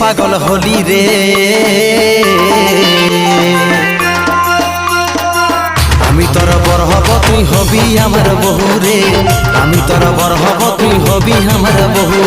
পাগল হলি রে। আমি তোর বর হব তুই হবি আমার বহু রে, আমি তোর বর হব তুই হবি আমার বহু।